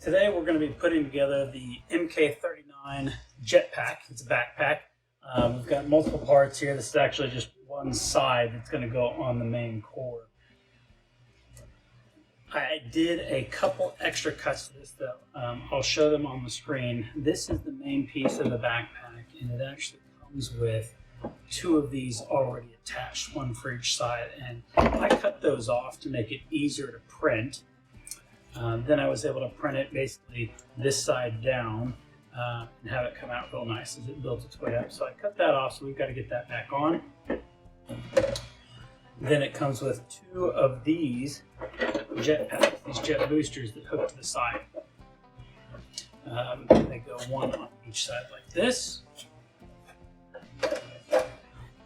Today we're going to be putting together the MK39 Jetpack. It's a backpack. We've got multiple parts here. This is actually just one side that's going to go on the main core. I did a couple extra cuts to this though. I'll show them on the screen. This is the main piece of the backpack, and it actually comes with two of these already attached, one for each side, and I cut those off to make it easier to print. Then I was able to print it basically this side down and have it come out real nice as it builds its way up. So I cut that off, so we've got to get that back on. Then it comes with two of these Jetpacks, these jet boosters that hook to the side. They go one on each side like this.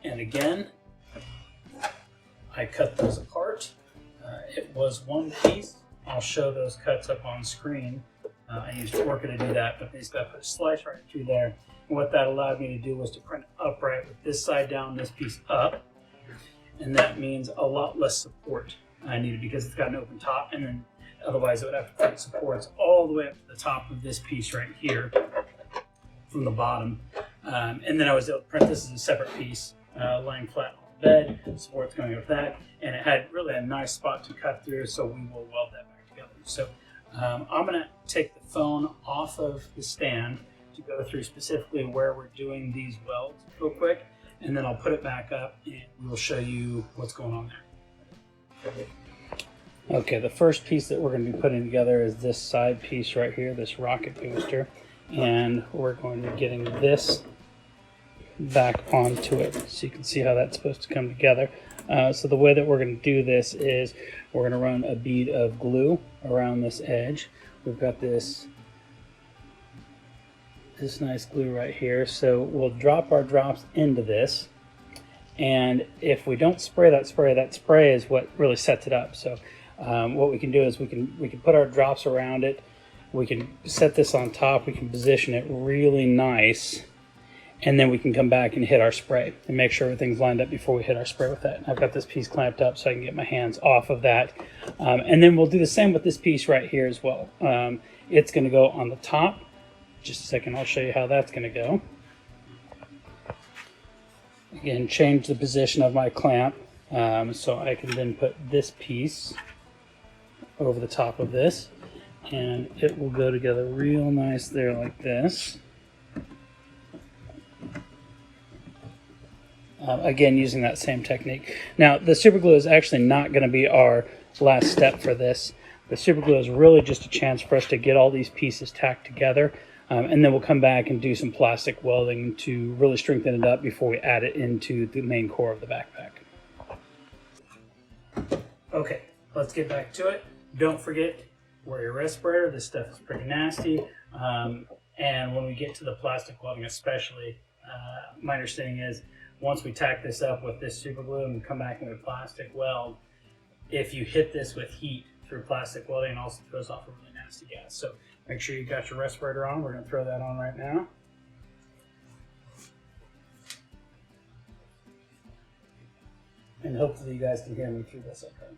And again, I cut those apart. It was one piece. I'll show those cuts up on screen. I used Orca to do that, but basically I put a slice right through there. And what that allowed me to do was to print it upright with this side down, this piece up. And that means a lot less support I needed because it's got an open top, and then otherwise it would have to print supports all the way up to the top of this piece right here from the bottom. And then I was able to print this as a separate piece, laying flat on the bed, supports going with that, and it had really a nice spot to cut through, so we will weld that back together. So I'm going to take the phone off of the stand to go through specifically where we're doing these welds real quick, and then I'll put it back up and we'll show you what's going on there. Okay, the first piece that we're going to be putting together is this side piece right here, this rocket booster, and we're going to be getting this back onto it so you can see how that's supposed to come together. So the way that we're going to do this is we're going to run a bead of glue around this edge. We've got this nice glue right here, so we'll drop our drops into this, and if we don't spray that spray is what really sets it up. So what we can do is we can put our drops around it, we can set this on top, we can position it really nice, and then we can come back and hit our spray and make sure everything's lined up before we hit our spray with that. I've got this piece clamped up so I can get my hands off of that. And then we'll do the same with this piece right here as well. It's going to go on the top. Just a second, I'll show you how that's going to go. Again, change the position of my clamp so I can then put this piece over the top of this, and it will go together real nice there like this. Again, using that same technique. Now, the super glue is actually not going to be our last step for this. The super glue is really just a chance for us to get all these pieces tacked together, and then we'll come back and do some plastic welding to really strengthen it up before we add it into the main core of the backpack. Okay, let's get back to it. Don't forget, wear your respirator. This stuff is pretty nasty. And when we get to the plastic welding especially, my understanding is once we tack this up with this super glue and come back into plastic weld, if you hit this with heat through plastic welding, it also throws off a really nasty gas. So make sure you got your respirator on. We're going to throw that on right now. And hopefully you guys can hear me through this okay.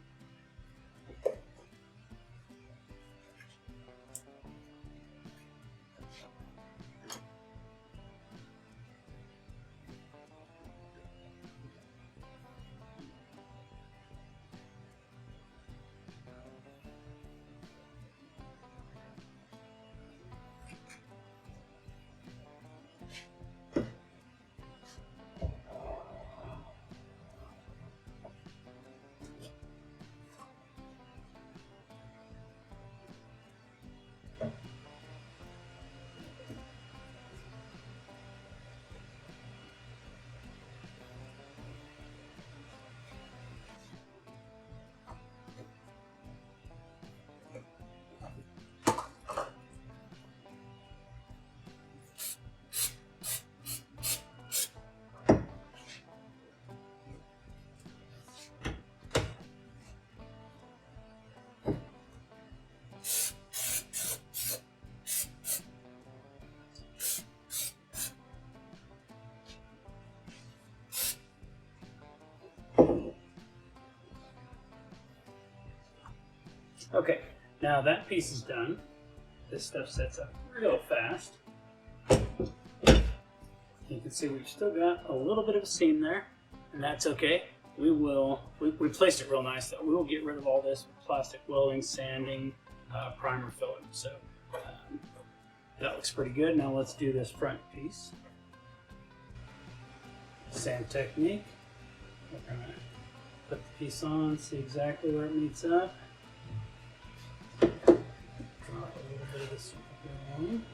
Okay, now that piece is done. This stuff sets up real fast. You can see we've still got a little bit of a seam there, and that's okay. We placed it real nice though. We will get rid of all this with plastic welding, sanding, primer filling. So that looks pretty good. Now let's do this front piece. Same technique. We're gonna put the piece on, see exactly where it meets up. Drop a little bit of this on.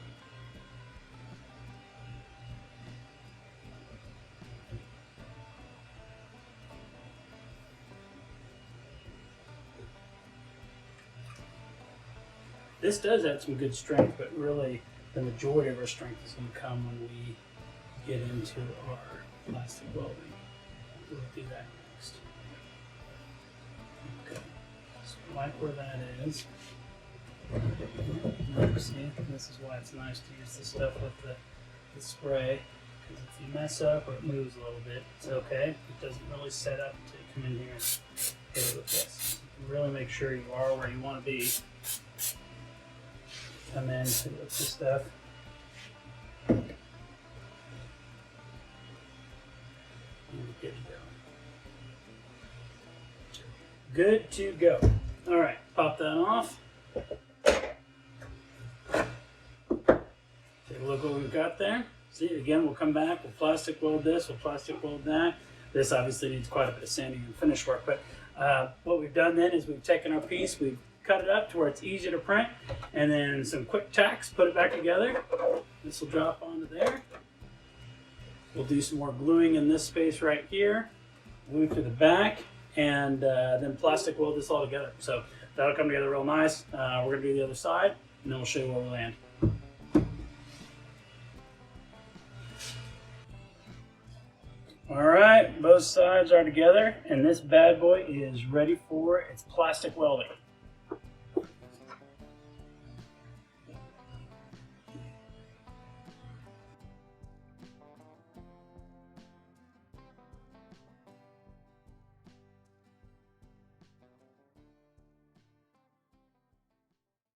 This does have some good strength, but really the majority of our strength is going to come when we get into our plastic welding. We'll do that next. Okay, so like where that is. See, this is why it's nice to use this stuff with the spray, because if you mess up or it moves a little bit, it's okay. It doesn't really set up to come in here and hit it with this. You can really make sure you are where you want to be. Come in, hit it with this stuff. Good to go. Good to go. All right, pop that off. Take a look what we've got there. See, again, we'll come back, we'll plastic weld this, we'll plastic weld that. This obviously needs quite a bit of sanding and finish work, but what we've done then is we've taken our piece, we've cut it up to where it's easy to print, and then some quick tacks, put it back together. This will drop onto there. We'll do some more gluing in this space right here, glue to the back, and then plastic weld this all together. So that'll come together real nice. We're gonna do the other side, and then we'll show you where we land. All right, both sides are together, and this bad boy is ready for its plastic welding.